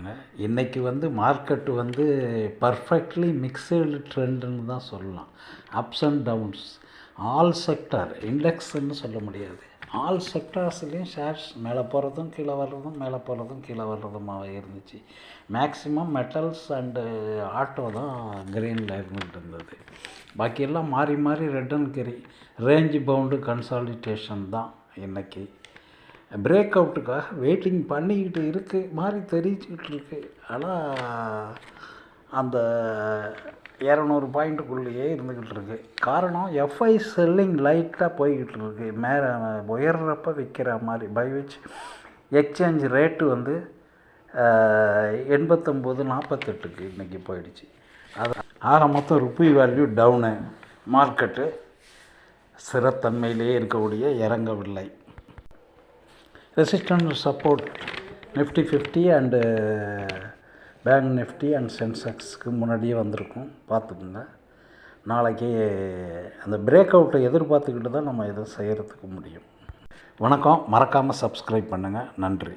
வணக்கங்க. இன்றைக்கி market perfectly mixed ட்ரெண்டுன்னு தான் சொல்லலாம். Ups and downs, all sector, இண்டெக்ஸ்ன்னு சொல்ல முடியாது. ஆல் செக்டார்ஸ்லேயும் ஷேர்ஸ் மேலே போகிறதும் கீழே வர்றதும், மேலே போகிறதும் கீழே வர்றதுமாக இருந்துச்சு. மேக்ஸிமம் மெட்டல்ஸ் அண்டு ஆட்டோ தான் க்ரீனில் இருந்துகிட்டு இருந்தது. பாக்கியெல்லாம் மாறி மாறி ரெட் அண்ட் கிரி ரேஞ்சு பவுண்டு கன்சாலிடேஷன் தான். இன்றைக்கி பிரேக் அவுட்டுக்காக வெயிட்டிங் பண்ணிக்கிட்டு இருக்குது மாதிரி தெரிஞ்சுக்கிட்டு இருக்குது. ஆனால் அந்த 200 பாயிண்ட்டுக்குள்ளேயே இருந்துக்கிட்டு இருக்குது. காரணம் எஃப்ஐ செல்லிங் லைட்டாக போய்கிட்டு இருக்குது. மேலே உயர்றப்ப விற்கிற மாதிரி பை விச் எக்ஸ்சேஞ்ச் ரேட்டு 89.48க்கு இன்றைக்கி போயிடுச்சு. அது ஆக மொத்தம் ருப்பி வேல்யூ டவுனு. மார்க்கெட்டு ஸ்திரத்தன்மையிலேயே இருக்கக்கூடிய இறங்கவில்லை. Resistant support Nifty 50 and bank Nifty and சென்செக்ஸ்க்கு முன்னாடியே வந்திருக்கும், பார்த்துக்குங்க. நாளைக்கு அந்த பிரேக் அவுட்டை எதிர்பார்த்துக்கிட்டு தான் நம்ம எதுவும் செய்கிறதுக்கு முடியும். வணக்கம். மறக்காமல் சப்ஸ்கிரைப் பண்ணுங்கள். நன்றி.